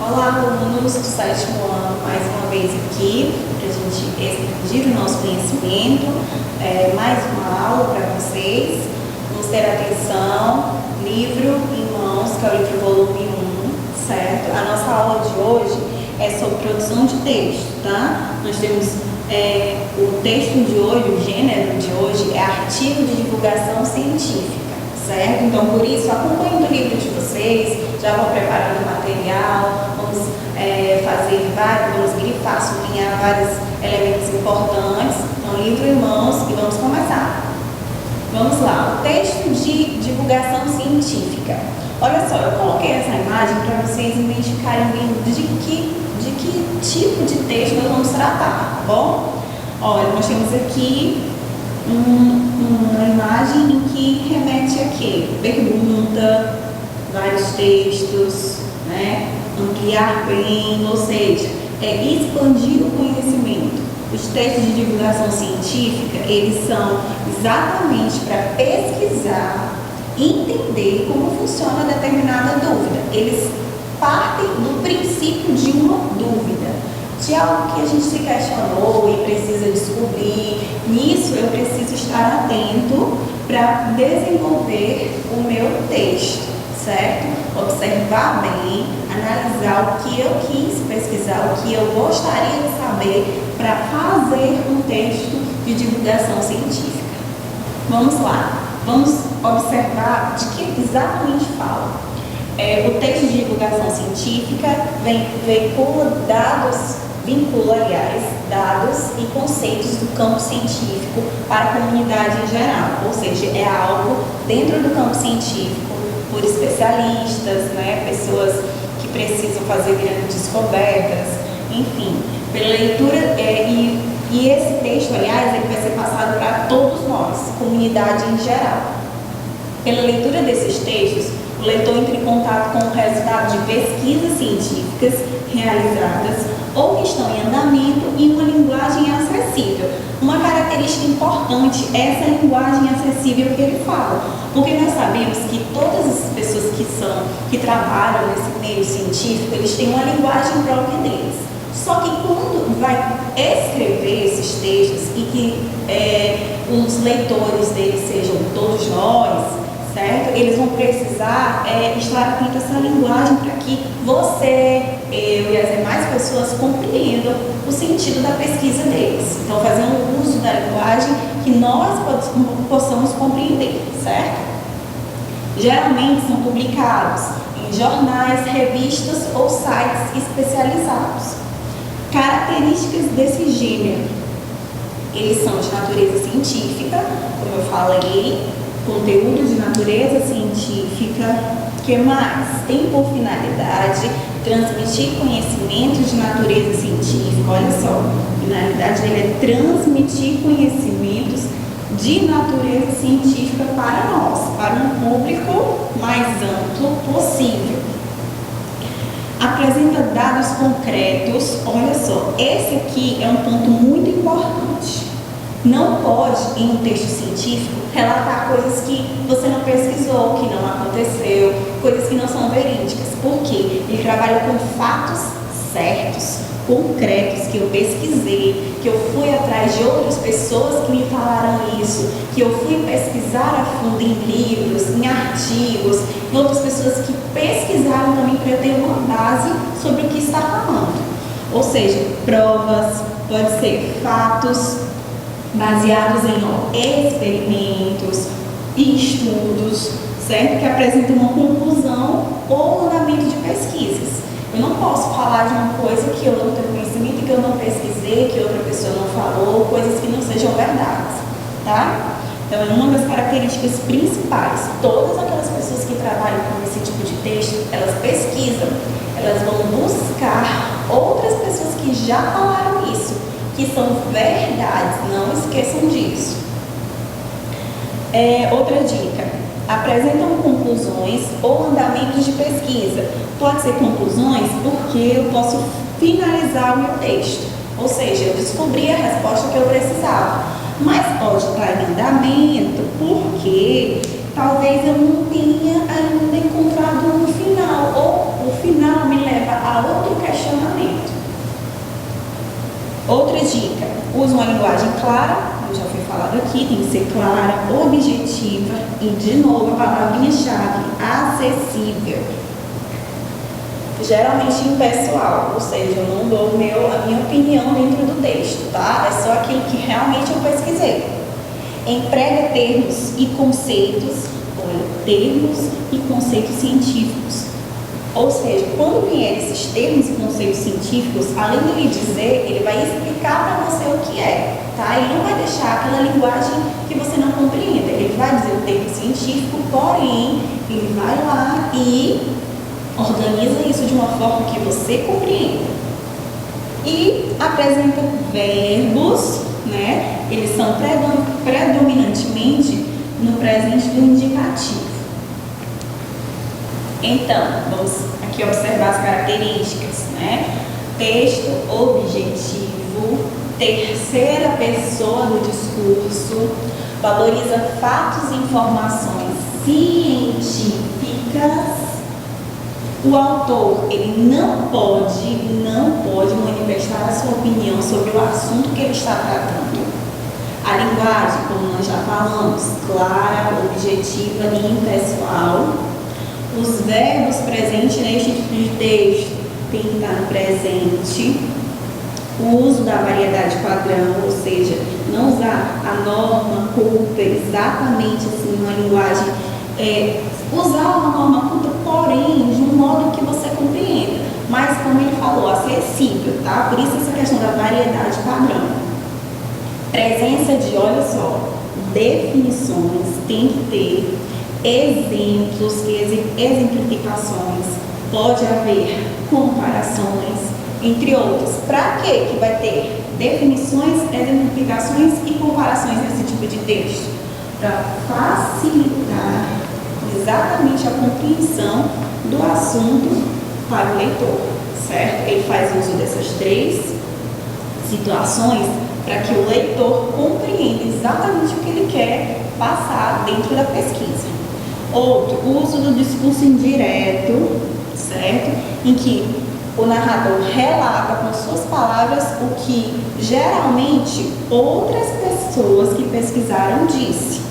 Olá, alunos do sétimo ano, mais uma vez aqui para a gente expandir o nosso conhecimento. Mais uma aula para vocês. Vamos ter atenção, livro em mãos, que é o livro volume 1, certo? A nossa aula de hoje é sobre produção de texto, tá? Nós temos o texto de hoje, o gênero de hoje é artigo de divulgação científica, certo? Então, por isso, acompanhem o livro de vocês, já vou preparando o material, vamos vamos grifar, sublinhar vários elementos importantes. Então, livro em mãos e vamos começar. Vamos lá, o texto de divulgação científica. Olha só, eu coloquei essa imagem para vocês identificarem bem de que tipo de texto nós vamos tratar, tá bom? Olha, nós temos aqui uma imagem em que remete a quê? Pergunta, vários textos, né? Ampliar bem, ou seja, expandir o conhecimento. Os textos de divulgação científica, eles são exatamente para pesquisar e entender como funciona determinada dúvida. Eles partem do princípio de uma dúvida, de algo que a gente se questionou e precisa descobrir. Nisso eu preciso estar atento para desenvolver o meu texto, certo? Observar bem, analisar o que eu quis pesquisar, o que eu gostaria de saber para fazer um texto de divulgação científica. Vamos lá, vamos observar de que exatamente fala. O texto de divulgação científica vincula, dados e conceitos do campo científico para a comunidade em geral, ou seja, é algo dentro do campo científico por especialistas, né, pessoas que precisam fazer grandes descobertas, enfim, pela leitura, e esse texto, aliás, ele vai ser passado para todos nós, comunidade em geral. Pela leitura desses textos, o leitor entra em contato com o resultado de pesquisas científicas realizadas ou que estão em andamento em uma linguagem acessível. Uma característica importante é essa linguagem acessível que ele fala, porque nós sabemos que todas as pessoas que trabalham nesse meio científico, eles têm uma linguagem própria deles. Só que quando vai escrever esses textos e que os leitores deles sejam todos nós, certo? Eles vão precisar estar atentos a essa linguagem para que você, eu e as demais pessoas compreendam o sentido da pesquisa deles. Então, fazer um uso da linguagem que nós possamos compreender, certo? Geralmente são publicados em jornais, revistas ou sites especializados. Características desse gênero: eles são de natureza científica, como eu falei, conteúdo de natureza científica. Que mais? Tem por finalidade transmitir conhecimentos de natureza científica. Olha só, a finalidade dele é transmitir conhecimentos de natureza científica para nós, para um público mais amplo possível. Apresenta dados concretos. Olha só, esse aqui é um ponto muito importante. Não pode, em um texto científico, relatar coisas que você não pesquisou, que não aconteceu, coisas que não são verídicas. Por quê? Ele trabalha com fatos certos, concretos, que eu pesquisei, que eu fui atrás de outras pessoas que me falaram isso, que eu fui pesquisar a fundo em livros, em artigos, em outras pessoas que pesquisaram também para eu ter uma base sobre o que está falando. Ou seja, provas, pode ser fatos baseados em experimentos e estudos, certo? Que apresentam uma conclusão ou um andamento de pesquisas. Eu não posso falar de uma coisa que eu não tenho conhecimento, que eu não pesquisei, que outra pessoa não falou, coisas que não sejam verdades, tá? Então, é uma das características principais. Todas aquelas pessoas que trabalham com esse tipo de texto, elas pesquisam, elas vão buscar outras pessoas que já falaram isso, que são verdades, não esqueçam disso. Outra dica: apresentam conclusões ou andamentos de pesquisa. Pode ser conclusões porque eu posso finalizar o meu texto, ou seja, eu descobri a resposta que eu precisava, mas pode estar em andamento porque talvez eu não tenha ainda encontrado um final, ou o final me leva a outra Outra dica, use uma linguagem clara, como já foi falado aqui, tem que ser clara, objetiva e, de novo, a palavrinha-chave, acessível. Geralmente impessoal, ou seja, eu não dou a minha opinião dentro do texto, tá? É só aquilo que realmente eu pesquisei. Emprega termos e conceitos científicos. Ou seja, quando vier esses termos e conceitos científicos, além de lhe dizer, ele vai explicar para você o que é, tá? Ele não vai deixar aquela linguagem que você não compreenda. Ele vai dizer o termo científico, porém, ele vai lá e organiza isso de uma forma que você compreenda. E apresenta verbos, né? Eles são predominantemente no presente do indicativo. Então, vamos aqui observar as características, né? Texto objetivo, terceira pessoa do discurso, valoriza fatos e informações científicas. O autor, ele não pode manifestar a sua opinião sobre o assunto que ele está tratando. A linguagem, como nós já falamos, clara, objetiva e impessoal. Os verbos presentes neste tipo de texto tem que estar no presente. O uso da variedade padrão, ou seja, não usar a norma culta exatamente assim, uma linguagem, usar uma norma culta, porém, de um modo que você compreenda. Mas, como ele falou, acessível, tá? Por isso essa questão da variedade padrão. Presença de, olha só, definições, tem que ter exemplos e exemplificações, pode haver comparações, entre outros. Para quê que vai ter definições, exemplificações e comparações nesse tipo de texto? Para facilitar exatamente a compreensão do assunto para o leitor, certo? Ele faz uso dessas três situações para que o leitor compreenda exatamente o que ele quer passar dentro da pesquisa. Outro, uso do discurso indireto, certo? Em que o narrador relata com suas palavras o que geralmente outras pessoas que pesquisaram disse,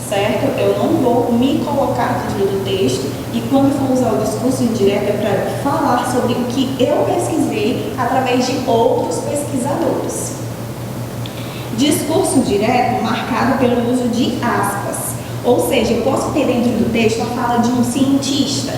certo? Eu não vou me colocar dentro do texto e quando for usar o discurso indireto é para falar sobre o que eu pesquisei através de outros pesquisadores. Discurso direto marcado pelo uso de aspas. Ou seja, eu posso ter dentro do texto a fala de um cientista,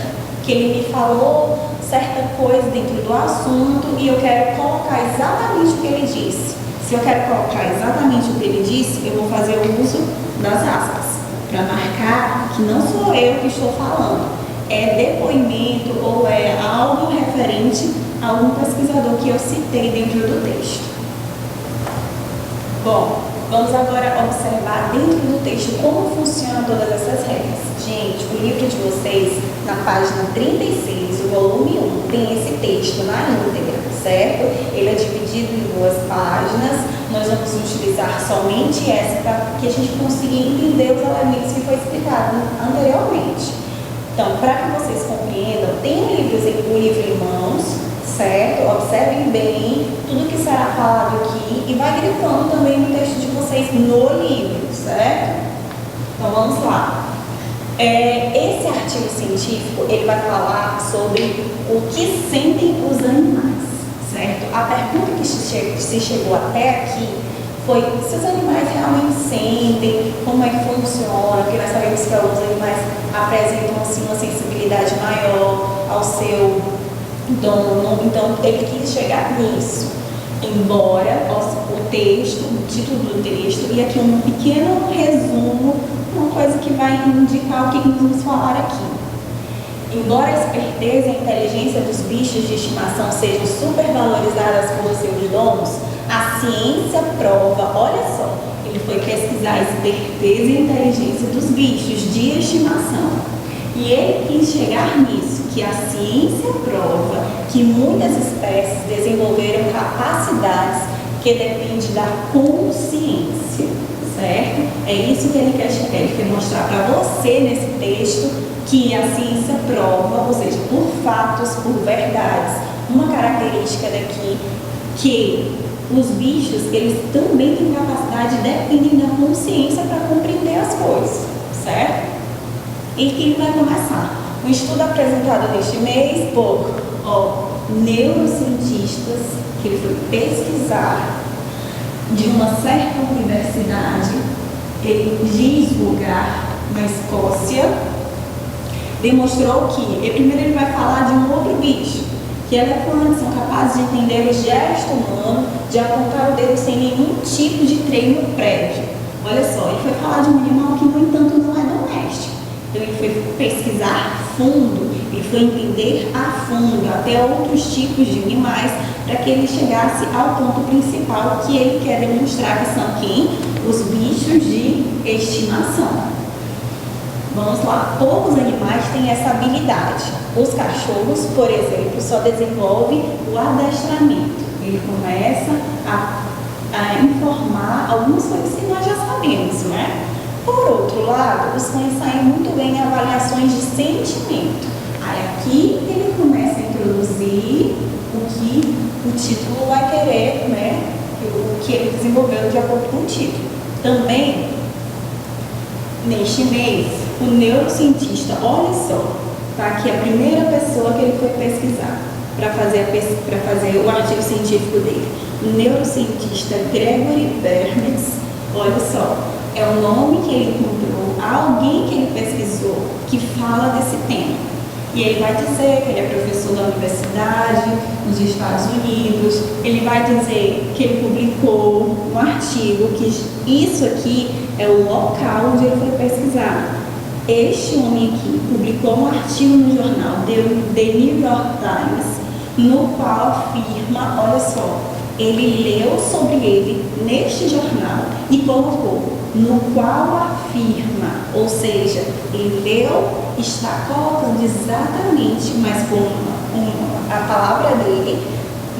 que ele me falou certa coisa dentro do assunto e eu quero colocar exatamente o que ele disse. Se eu quero colocar exatamente o que ele disse, eu vou fazer o uso das aspas, para marcar que não sou eu que estou falando, é depoimento ou é algo referente a algum pesquisador que eu citei dentro do texto. Bom, vamos agora observar dentro do texto como funcionam todas essas regras. Gente, o livro de vocês, na página 36, o volume 1, tem esse texto na íntegra, certo? Ele é dividido em 2 páginas. Nós vamos utilizar somente essa para que a gente consiga entender os elementos que foi explicado anteriormente. Então, para que vocês compreendam, tem o livro em mãos, certo? Observem bem tudo que será falado aqui e vai gritando também no texto de vocês no livro, certo? Então vamos lá. Esse artigo científico, ele vai falar sobre o que sentem os animais, certo? A pergunta que se chegou até aqui foi se os animais realmente sentem, como é que funciona, porque nós sabemos que alguns animais apresentam assim, uma sensibilidade maior ao seu dono, então ele quis chegar nisso. Embora o texto, o título do texto, e aqui um pequeno resumo, uma coisa que vai indicar o que nós vamos falar aqui. Embora a esperteza e a inteligência dos bichos de estimação sejam supervalorizadas pelos seus donos, a ciência prova, olha só, ele foi pesquisar a esperteza e a inteligência dos bichos de estimação. E ele quis chegar nisso, que a ciência prova que muitas espécies desenvolveram capacidades que dependem da consciência, certo? É isso que ele quer chegar, ele quer mostrar para você nesse texto que a ciência prova, ou seja, por fatos, por verdades, uma característica daqui que os bichos, eles também têm capacidade, dependendo da consciência, para compreender as coisas, certo? E que ele vai começar. Um estudo apresentado neste mês por neurocientistas, que ele foi pesquisar de uma certa universidade em Lisboa, na Escócia, demonstrou que, primeiro ele vai falar de um outro bicho, que elefantes são capazes de entender o gesto humano, de apontar o dedo sem nenhum tipo de treino prévio. Olha só, ele foi falar de um animal que, no entanto, não é doméstico. Então ele foi pesquisar a fundo, ele foi entender a fundo até outros tipos de animais, para que ele chegasse ao ponto principal que ele quer demonstrar, que são quem? Os bichos de estimação. Vamos lá, poucos animais têm essa habilidade. Os cachorros, por exemplo, só desenvolvem o adestramento. Ele começa a informar algumas coisas que nós já sabemos, né? Por outro lado, os cães saem muito bem em avaliações de sentimento. Aí aqui ele começa a introduzir o que o título vai querer, né? O que ele desenvolveu de acordo com o título. Também, neste mês, o neurocientista, olha só, tá aqui a primeira pessoa que ele foi pesquisar para fazer o artigo científico dele. O neurocientista Gregory Bernes, olha só, é o nome que ele encontrou, alguém que ele pesquisou que fala desse tema. E ele vai dizer que ele é professor da universidade nos Estados Unidos, ele vai dizer que ele publicou um artigo, que isso aqui é o local onde ele foi pesquisar. Este homem aqui publicou um artigo no jornal The New York Times, no qual afirma, olha só, ele leu sobre ele neste jornal e colocou no qual afirma, ou seja, ele leu, está colocando exatamente, mas com a palavra dele,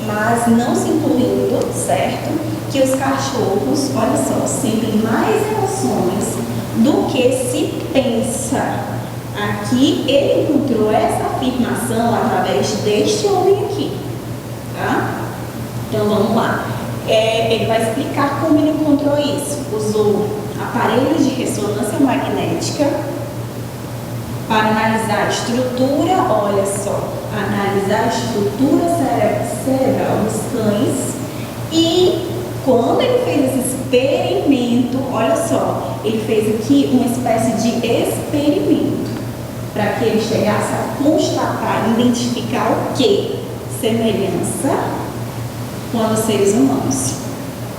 mas não se incluindo, certo? Que os cachorros, olha só, sentem mais emoções do que se pensa. Aqui ele encontrou essa afirmação através deste homem aqui, tá? Então vamos lá. Ele vai explicar como ele encontrou isso. Usou aparelhos de ressonância magnética para analisar a estrutura, olha só, analisar a estrutura cerebral dos cães. E quando ele fez esse experimento, olha só, ele fez aqui uma espécie de experimento para que ele chegasse a constatar, identificar o que? Semelhança com os seres humanos,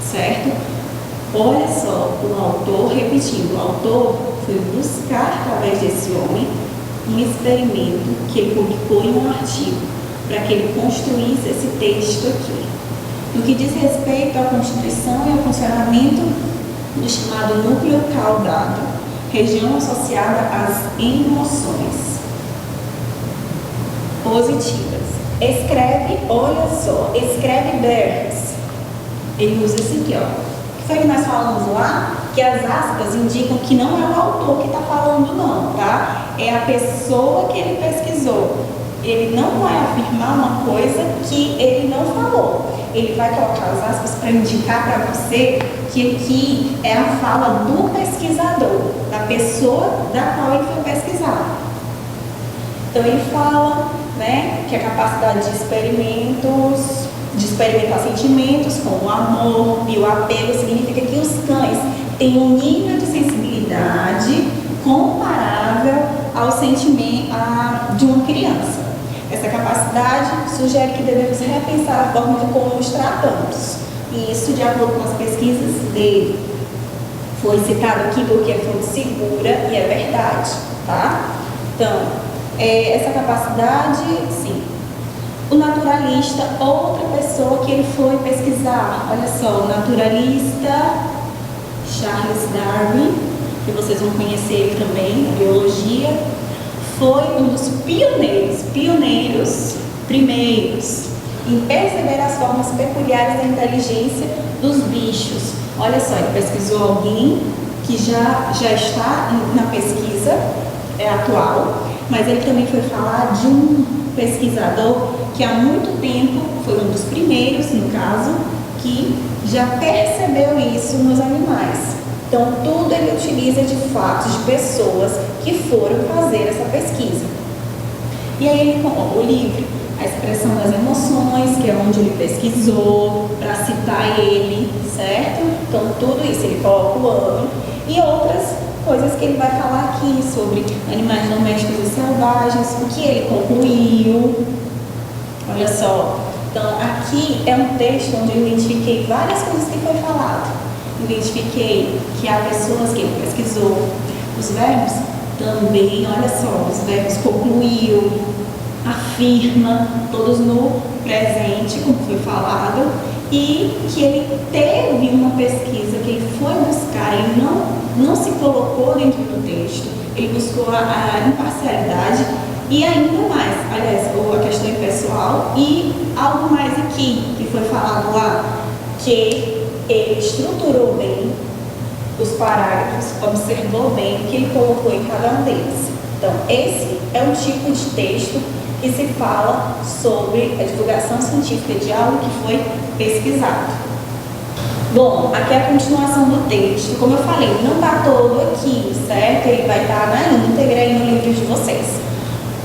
certo? Olha só, o autor, repetindo, o autor foi buscar, através desse homem, um experimento que ele publicou em um artigo, para que ele construísse esse texto aqui. No que diz respeito à constituição e ao funcionamento do chamado núcleo caudado, região associada às emoções positivas. Escreve, olha só, escreve Bernes. Ele usa esse aqui, ó. Que foi que nós falamos lá? Que as aspas indicam que não é o autor que está falando, não, tá? É a pessoa que ele pesquisou. Ele não vai afirmar uma coisa que ele não falou. Ele vai colocar as aspas para indicar para você que aqui é a fala do pesquisador, da pessoa da qual ele foi pesquisar. Então ele fala, né, que a capacidade de experimentar sentimentos como o amor e o apego significa que os cães têm um nível de sensibilidade comparável ao sentimento de uma criança. Essa capacidade sugere que devemos repensar a forma de como nos tratamos. E isso de acordo com as pesquisas dele. Foi citado aqui porque é fonte segura e é verdade, tá? Então, essa capacidade, sim. O naturalista, outra pessoa que ele foi pesquisar, olha só, o naturalista Charles Darwin, que vocês vão conhecer ele também, na biologia, foi um dos primeiros, em perceber as formas peculiares da inteligência dos bichos. Olha só, ele pesquisou alguém que já está na pesquisa atual, mas ele também foi falar de um pesquisador que há muito tempo, foi um dos primeiros, no caso, que já percebeu isso nos animais. Então, tudo ele utiliza de fatos de pessoas que foram fazer essa pesquisa. E aí ele coloca o livro, a expressão das emoções, que é onde ele pesquisou, para citar ele, certo? Então, tudo isso ele coloca o ano e outras coisas que ele vai falar aqui sobre animais domésticos e selvagens, o que ele concluiu. Olha só, então aqui é um texto onde eu identifiquei várias coisas que foi falado. Identifiquei que há pessoas que ele pesquisou, os verbos também, olha só, os verbos concluiu, afirma, todos no presente, como foi falado, e que ele teve uma pesquisa, que ele foi buscar, ele não se colocou dentro do texto, ele buscou a imparcialidade e ainda mais, aliás, a questão impessoal e algo mais aqui, que foi falado lá, que ele estruturou bem os parágrafos, observou bem o que ele colocou em cada um deles. Então, esse é um tipo de texto que se fala sobre a divulgação científica de algo que foi pesquisado. Bom, aqui é a continuação do texto. Como eu falei, não está todo aqui, certo? Ele vai estar na íntegra aí no livro de vocês.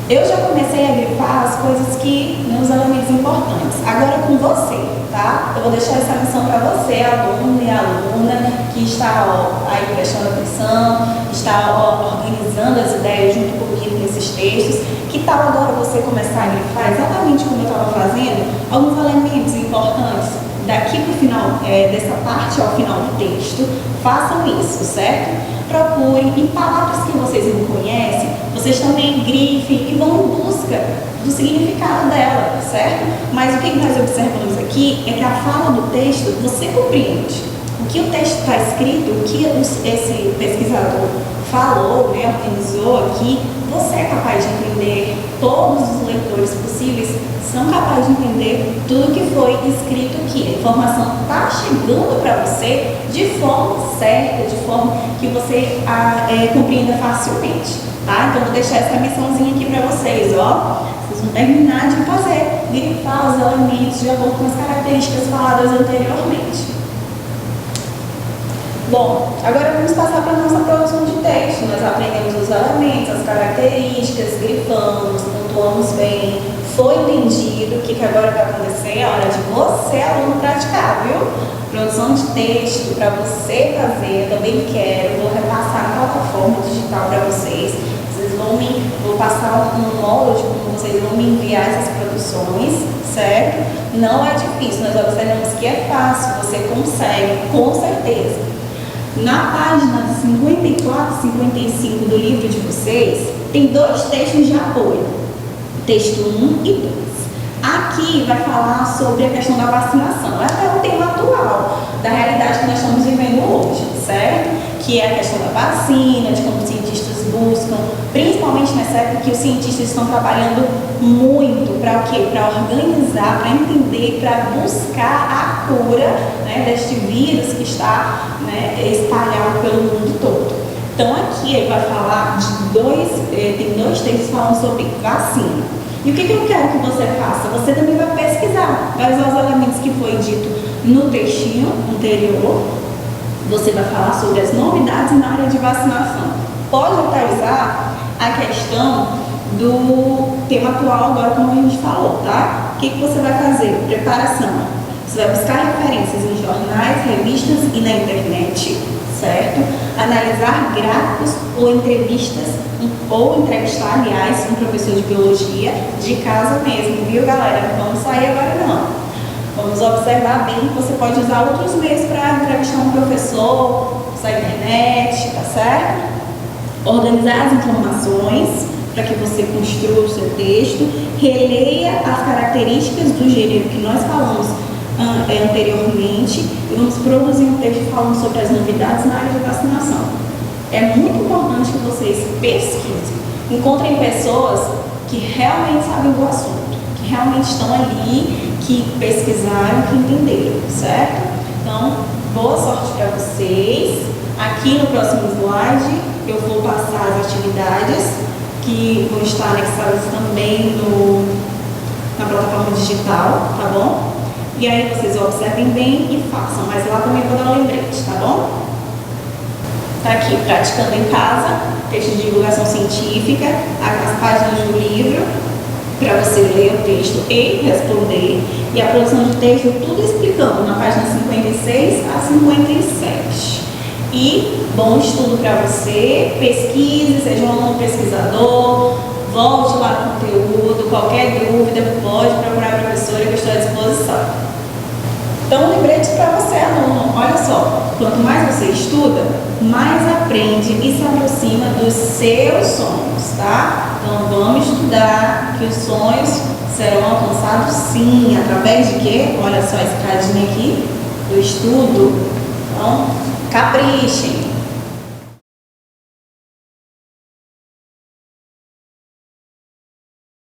Eu já comecei a grifar as coisas que, os elementos importantes. Agora com você, tá? Eu vou deixar essa missão para você, aluno e aluna, que está aí prestando atenção, está organizando as ideias junto comigo nesses textos. Que tal agora você começar a grifar exatamente como eu estava fazendo, alguns elementos importantes daqui para o final, dessa parte ao final do texto? Façam isso, certo? Procurem, em palavras que vocês não conhecem, vocês também grifem e vão em busca do significado dela, certo? Mas o que nós observamos aqui é que a fala do texto você compreende. O que o texto está escrito, o que esse pesquisador falou, organizou aqui, você é capaz de entender, todos os leitores possíveis são capazes de entender tudo que foi escrito aqui. A informação está chegando para você de forma certa, de forma que você compreenda facilmente, tá? Então, vou deixar essa missãozinha aqui para vocês, ó. Vocês vão terminar de fazer, grifar os elementos de acordo com as características faladas anteriormente. Bom, agora vamos passar para a nossa produção de texto. Nós aprendemos os elementos, as características, grifamos, pontuamos bem, foi entendido o que agora vai acontecer. É hora de você, aluno, praticar, viu? Produção de texto para você fazer, eu também quero, vou repassar a plataforma digital para vocês. Vocês vou passar um molde de como vocês vão me enviar essas produções, certo? Não é difícil, nós observamos que é fácil, você consegue, com certeza. Na página 54 e 55 do livro de vocês, tem dois textos de apoio, texto 1 e 2. Aqui vai falar sobre a questão da vacinação, é até o tema atual da realidade que nós estamos vivendo hoje, certo? Que é a questão da vacina, de como os cientistas buscam, principalmente nessa época que os cientistas estão trabalhando muito para o quê? Para organizar, para entender, para buscar a cura, né, deste vírus que está, né, espalhado pelo mundo todo. Então aqui ele vai falar de tem dois textos falando sobre vacina. E o que eu quero que você faça? Você também vai pesquisar, vai usar os elementos que foi dito no textinho anterior. Você vai falar sobre as novidades na área de vacinação. Pode até usar a questão do tema atual agora, como a gente falou, tá? O que você vai fazer? Preparação. Você vai buscar referências em jornais, revistas e na internet, certo? Analisar gráficos ou entrevistas, ou entrevistar, aliás, um professor de biologia de casa mesmo, viu, galera? Não vamos sair agora, não. Vamos observar bem que você pode usar outros meios para entrevistar um professor, usar a internet, tá certo? Organizar as informações para que você construa o seu texto, releia as características do gênero que nós falamos anteriormente e vamos produzir um texto falando sobre as novidades na área de vacinação. É muito importante que vocês pesquisem, encontrem pessoas que realmente sabem do assunto, que realmente estão ali, que pesquisaram, que entenderam, certo? Então, boa sorte para vocês. Aqui no próximo slide eu vou passar as atividades que vão estar anexadas também na plataforma digital, tá bom? E aí vocês observem bem e façam, mas lá também vou dar um lembrete, tá bom? Tá aqui, praticando em casa, texto de divulgação científica, as páginas do livro, para você ler o texto e responder, e a produção de texto, tudo explicando na página 56 a 57. E bom estudo para você, pesquise, seja um aluno pesquisador, volte lá no conteúdo, qualquer dúvida pode procurar a professora, que eu estou à disposição. Então, lembrete para você, aluno, olha só, quanto mais você estuda, mais aprende e se aproxima dos seus sonhos, tá? Então, vamos estudar, que os sonhos serão alcançados sim, através de quê? Olha só a escadinha aqui, do estudo. Então, caprichem.